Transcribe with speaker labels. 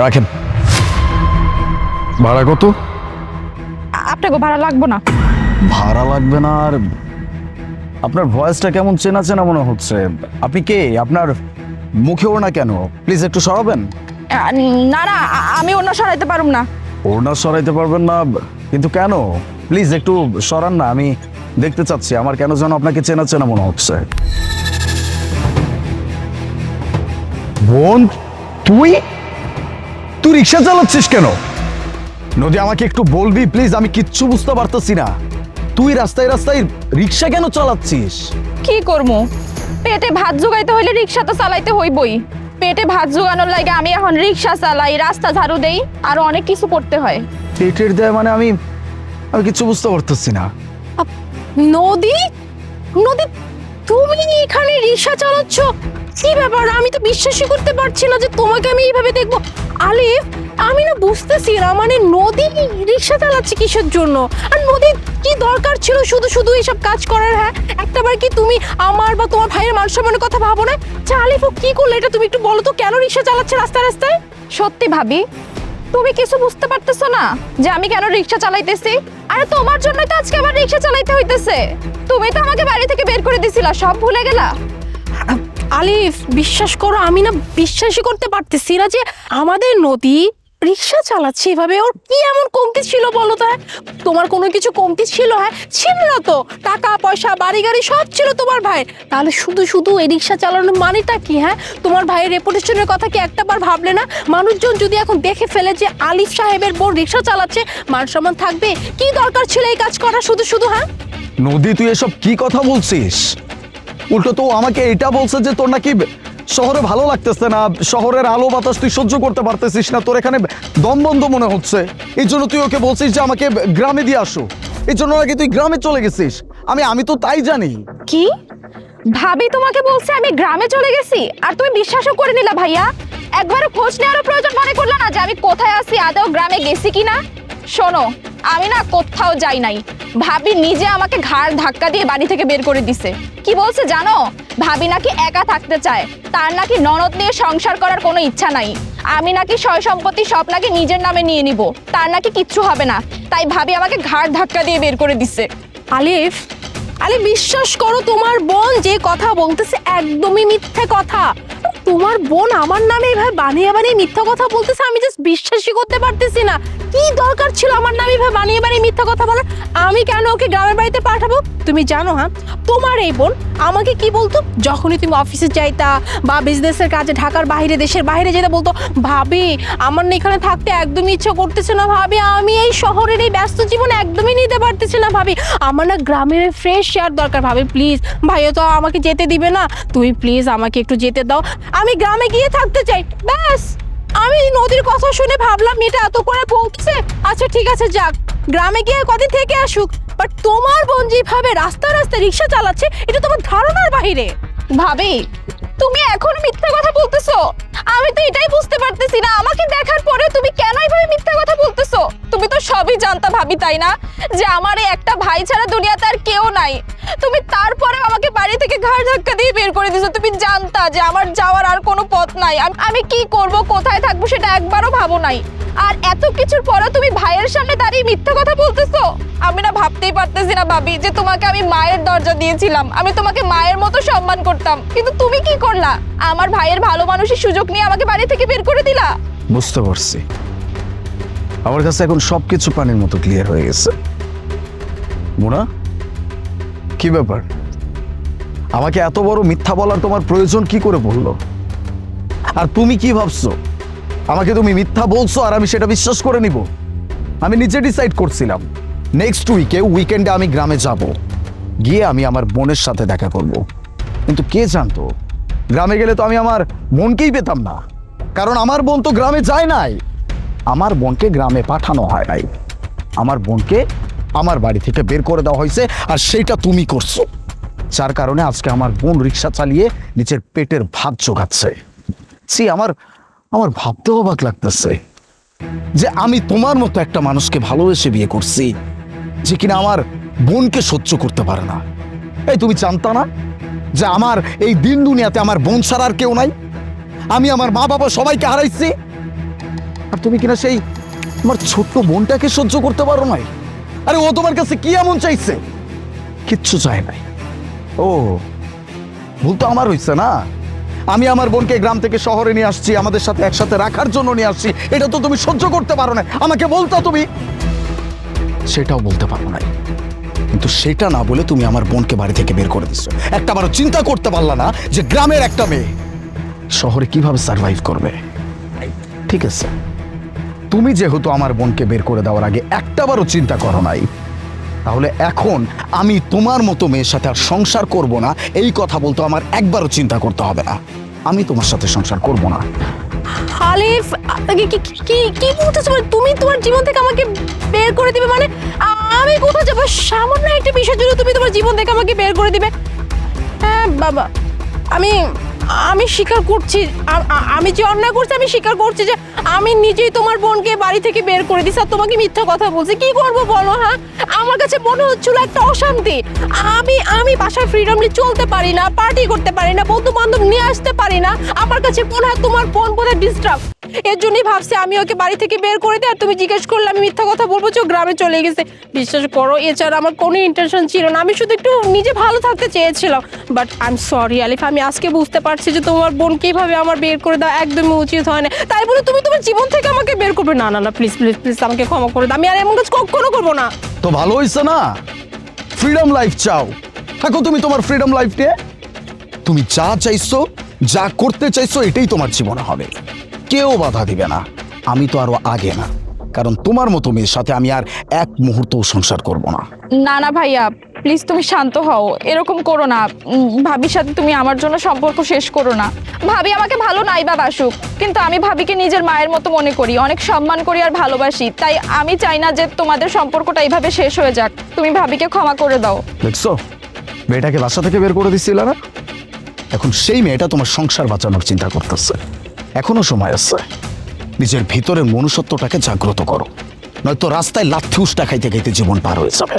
Speaker 1: রাখেন। ভাড়া কত?
Speaker 2: আপনাকে ভাড়া লাগবে না।
Speaker 1: ভাড়া লাগবে না? আর আপনার ভয়েসটা কেমন চেনা চেনা মনে হচ্ছে। আপনি কে? আপনার মুখে ওড়না কেন? প্লিজ একটু সরাবেন।
Speaker 2: না না, আমি অন্য সরাইতে পারুম না।
Speaker 1: ওড়না সরাইতে পারবেন না? কিন্তু কেন? প্লিজ একটু সরান না, আমি দেখতে চাচ্ছি। আমার কেন যেন আপনাকে চেনা চেনা মনে হচ্ছে। বোন, তুই তুই রিক্সা চালাচ্ছিস কেন? নদী, আমাকে একটু বলবি প্লিজ, আমি কিচ্ছু বুঝতে পারতেছি না। তুই রাস্তায় রাস্তায় রিক্সা কেন চালাচ্ছিস?
Speaker 2: কি করবো, পেটে ভাত জোগাইতে হইলে রিক্সা তো চালাইতে হইবই। পেটে ভাত জোগানোর লাগে আমি এখন রিক্সা চালাই, রাস্তা ঝাড়ু দেই, আরো অনেক কিছু করতে হয়।
Speaker 1: পেটের দেয় মানে? আমি আমি কিচ্ছু বুঝতে পারতেছি না।
Speaker 3: নদী, নদী তুমি এখানে রিক্সা চালাচ্ছ? কি ব্যাপার, আমি তো বিশ্বাসই করতে পারছি না যে তোমাকে আমি এইভাবে দেখবো। আলিফ, আমি না বুঝতেছি না, মানে নদী রিক্সা চালাচ্ছে কিসের জন্য? আর নদী কি দরকার ছিল শুধু শুধু এইসব কাজ করার? হ্যাঁ, একটাবার কি তুমি আমার বা তোমার ভাইয়ের মান সম্মানের কথা ভাবো না? আচ্ছা আলিফ, ও কি করলো এটা তুমি একটু বলো তো, কেন রিক্সা চালাচ্ছে রাস্তায় রাস্তায়?
Speaker 2: সত্যি ভাবি, তুমি কিছু বুঝতে পারতেছো না যে আমি কেন রিক্সা চালাইতেছি? আরে তোমার জন্যই তো আজকে আমার রিক্সা চালাইতে হইতেছে। তুমি তো আমাকে বাড়ি থেকে বের করে দিছিলা, সব ভুলে গেলা?
Speaker 3: আলিফ, বিশ্বাস করো, আমি না বিশ্বাসই করতে পারতেছি না যে আমাদের নদী রিক্সা চালাচ্ছে এভাবে। ওর কি এমন কমতি ছিল বলো তো? হ্যাঁ, তোমার কোনো কিছু কমতি ছিল? হ্যাঁ ছিল না তো, টাকা পয়সা বাড়ি গাড়ি সব ছিল তোমার ভাইয়ের, তাহলে শুধু শুধু এই রিক্সা চালানোর মানেটা কি? হ্যাঁ, তোমার ভাইয়ের রেপুটেশনের কথা কি একটাবার ভাবলে না? মানুষজন যদি এখন দেখে ফেলে যে আলিফ সাহেবের বোন রিক্সা চালাচ্ছে, মান সম্মান থাকবে? কি দরকার ছিল এই কাজ করা শুধু শুধু? হ্যাঁ
Speaker 1: নদী, তুই এসব কি কথা বলছিস? উল্টো তো আমাকে এটা বলছে যে তোর নাকি শহরে ভালো লাগতেছে না, শহরের আলো বাতাস তুই সহ্য করতে পারতেছিস না, তোর এখানে দম বন্ধ মনে হচ্ছে, এই জন্য তুই ওকে বলছিস যে আমাকে গ্রামে দিয়ে আসো। এই জন্য নাকি তুই গ্রামে চলে গেছিস। আমি তো তাই জানি।
Speaker 2: কি ভাবি তোমাকে বলছে আমি গ্রামে চলে গেছি, আর তুমি বিশ্বাসও করে নিলা? ভাইয়া একবারও খোঁজ নেওয়ার প্রয়োজন মনে করলো না যে আমি কোথায় আছি, আদৌ গ্রামে গেছি কিনা? শোনো, আমি না কোথাও যাই নাই। ভাবি নিজে আমাকে ঘাড় ধাক্কা দিয়ে বাড়ি থেকে বের করে দিছে। কি বলছে জানো? ভাবি নাকি একা থাকতে চায়, তার নাকি ননদ নিয়ে সংসার করার কোনো ইচ্ছা নাই। আমি নাকি সয় সম্পত্তি সব নাকি নিজের নামে নিয়ে নিব, তার নাকি কিচ্ছু হবে না। তাই ভাবি আমাকে ঘাড় ধাক্কা দিয়ে বের করে দিছে।
Speaker 3: আলিফ, আরে বিশ্বাস করো, তোমার বোন যে কথা বলতেছে একদমই মিথ্যে কথা। তোমার বোন আমার নামে এভাবে বানিয়ে বানিয়ে মিথ্যা কথা বলতেছে, আমি জাস্ট বিশ্বাসই করতে পারতেছি না। কি দরকার ছিল আমার নামে এভাবে বানিয়ে বানিয়ে মিথ্যা কথা বলার? আমি কেন ওকে গ্রামের বাড়িতে পাঠাবো? তুমি জানো হ্যাঁ, তোমার এই বোন আমাকে কি বলতো, যখনই তুমি অফিসে যাইতা বা বিজনেসের কাজে ঢাকার বাইরে দেশের বাইরে যেতে বলতো, ভাবি আমার না এখানে থাকতে একদমই ইচ্ছে করতেছে না, ভাবি আমি এই শহরের এই ব্যস্ত জীবন একদমই নিতে পারতেছি না, ভাবি আমার না গ্রামের ফ্রেশ এয়ার দরকার, ভাবি প্লিজ, ভাইও তো আমাকে যেতে দিবে না, তুমি প্লিজ আমাকে একটু যেতে দাও, আমি গ্রামে গিয়ে থাকতে চাই। ব্যাস, আমি নদীর কথা শুনে ভাবলাম এটা এত করে বলতেছে, আচ্ছা ঠিক আছে যাক, গ্রামে গিয়ে কদিন থেকে আসুক। বাট তোমার বোন যেভাবে রাস্তা রাস্তায় রিক্সা চালাচ্ছে, এটা তোমার ধারণার বাহিরে।
Speaker 2: ভাবি তুমি এখন মিথ্যা কথা বলতেছো? আমি তো এটাই বুঝতে পারতেছি না, আমাকে দেখার পরে তুমি কেন এইভাবে মিথ্যা কথা বলতেছো? তুমি তো সবই জানতা ভাবি, তাই না, যে আমার এই একটা ভাই ছাড়া দুনিয়াতে আর কেউ নাই। তুমি তারপরে আমাকে বাড়ি থেকে ঘাড় ধাক্কা দিয়ে বের করে দিছো। তুমি জানতা যে আমার যাওয়ার আর কোনো পথ নাই, আমি কি করব, কোথায় থাকবো সেটা একবারও ভাবো নাই। আর এত কিছুর পরে তুমি ভাইয়ের সামনে দাঁড়িয়ে মিথ্যা কথা বলতেছো? আমি না ভাবতেই পারতেছি না ভাবি, যে তোমাকে আমি মায়ের দরজা দিয়েছিলাম, আমি তোমাকে মায়ের মতো সম্মান করতাম, কিন্তু তুমি কি করলা? আমার ভাইয়ের ভালো মানুষের সুযোগ নিয়ে আমাকে বাড়ি থেকে বের করে দিলা।
Speaker 1: বুঝতে পারছি, আমার কাছে এখন সবকিছু পানির মতো ক্লিয়ার হয়ে গেছে। মোনা, কি ব্যাপার? আমাকে এত বড় মিথ্যা বলার তোমার প্রয়োজন কি করে পড়লো? আর তুমি কি ভাবছো আমাকে তুমি মিথ্যা বলছো আর আমি সেটা বিশ্বাস করে নিব? আমি নিজে ডিসাইড করছিলাম নেক্সট উইকেন্ডে আমি গ্রামে যাব, গিয়ে আমি আমার বোনের সাথে দেখা করব। কিন্তু কে জানতো গ্রামে গেলে তো আমি আমার বোনকেই পেতাম না, কারণ আমার বোন তো গ্রামে যায় নাই। আমার বোনকে গ্রামে পাঠানো হয় নাই, আমার বোনকে আমার বাড়ি থেকে বের করে দেওয়া হয়েছে, আর সেইটা তুমি করছো, যার কারণে আজকে আমার বোন রিক্সা চালিয়ে নিজের পেটের ভাত জোগাচ্ছে। আমার আমার ভাবতেও অবাক লাগতেছে যে আমি তোমার মতো একটা মানুষকে ভালোবেসে বিয়ে করছি, যে কিনা আমার বোনকে সহ্য করতে পারে না। এই তুমি জানতা না যে আমার এই দিন দুনিয়াতে আমার বোন ছাড়া আর কেউ নাই? আমি আমার মা বাবা সবাইকে হারাইছি। আর তুমি কিনা সেই আমার ছোট্ট বোনটাকে সহ্য করতে পারো নাই। আরে ও তোমার কাছে কি এমন চাইছে? কিচ্ছু চায় নাই। ও, ভুল তো আমার হইছে না। আমি আমার বোনকে গ্রাম থেকে শহরে নিয়ে আসছি, আমাদের সাথে একসাথে রাখার জন্য নিয়ে আসছি। এটা তো তুমি সহ্য করতে পারো না। আমাকে বলতো তুমি, সেটাও বলতে পারো নাই। কিন্তু সেটা না বলে তুমি আমার বোনকে বাড়ি থেকে বের করে দিচ্ছ। একটাবারও চিন্তা করতে পারলা না যে গ্রামের একটা মেয়ে শহরে কিভাবে সার্ভাইভ করবে। ঠিক আছে, তুমি যেহেতু আমার বোনকে বের করে দেওয়ার আগে একটাবারও চিন্তা করো নাই, তাহলে এখন আমি তোমার মতো মেয়ের সাথে আর সংসার করব না এই কথা বলতে আমার একবারও চিন্তা করতে হবে না। আমি তোমার সাথে সংসার করব না।
Speaker 3: আলিফ, কি বলতেছো? তুমি তোমার জীবন থেকে আমাকে বের করে দিবে মানে? আমি কোথায় যাবো? সামান্য একটা বিষয়ের জন্য তুমি তোমার জীবন থেকে আমাকে বের করে দিবে? হ্যাঁ বাবা, আমি স্বীকার করছি, আমি যে অন্যায় করছি আমি স্বীকার করছি যে আমি নিজেই তোমার বোনকে বাড়ি থেকে বের করে দিছি আর তোমাকে মিথ্যা কথা বলছি। কি করবো বলো? হ্যাঁ, আমার কাছে মনে হচ্ছিল একটা অশান্তি। আমি বাসায় ফ্রিডমলি চলতে পারি না, পার্টি করতে পারি না, বন্ধু বান্ধব নিয়ে আসতে পারি না। আমার কাছে মনে হয় তোমার বোন বোধহয় ডিস্টার্ব। এর জন্যই ভাবছি আমি ওকে বাড়ি থেকে বের করে দিই। আর তুমি জিজ্ঞেস করলে আমি মিথ্যা কথা বলবো যে ও গ্রামে চলে গেছে। বিশ্বাস করো, এছাড়া আমার কোনো ইন্টেনশন ছিল না। আমি শুধু একটু নিজে ভালো থাকতে চেয়েছিলাম। বাট আই এম সরি আলিফ, আমি আজকে বুঝতে পারছি যে তোমার বোনকে এইভাবে আমার বের করে দেওয়া একদমই উচিত হয় না। তাই বলে তুমি তোমার জীবন থেকে আমাকে বের করবে? না না না, প্লিজ প্লিজ প্লিজ আমাকে ক্ষমা করে দাও। আমি আর এমন কাজ কখনো করবো না।
Speaker 1: তো ভালো হয়েছে না? ফ্রিডম লাইফ চাও, থাকো তুমি তোমার ফ্রিডম লাইফ নিয়ে। তুমি যা চাইছো, যা করতে চাইছো, এটাই তোমার জীবনে হবে। কেউ বাধা দিবে না। আমি তো আরো আগে না, কারণ তোমার মতো মেয়ের সাথে আমি আর এক মুহূর্তও সংসার করব না।
Speaker 2: না না ভাইয়া, প্লিজ তুমি শান্ত হও, এরকম করো না। ভাবির সাথে তুমি আমার জন্য সম্পর্ক শেষ করো না। ভাবি আমাকে ভালো নাই বা বাসুক, কিন্তু আমি ভাবিকে নিজের মায়ের মতো মনে করি, অনেক সম্মান করি আর ভালোবাসি। তাই আমি চাই না যে তোমাদের সম্পর্কটা এইভাবে শেষ হয়ে যাক। তুমি ভাবিকে ক্ষমা করে দাও।
Speaker 1: দেখছো, মেয়েটাকে বাসা থেকে বের করে দিচ্ছিল না, এখন সেই মেয়েটা তোমার সংসার বাঁচানোর চিন্তা করতেছে। এখনো সময় আছে, নিজের ভিতরের মনুষ্যত্বটাকে জাগ্রত করো, নয়তো রাস্তায় লাথি উষ্টা খাইতে খাইতে জীবন পার হয়ে যাবে।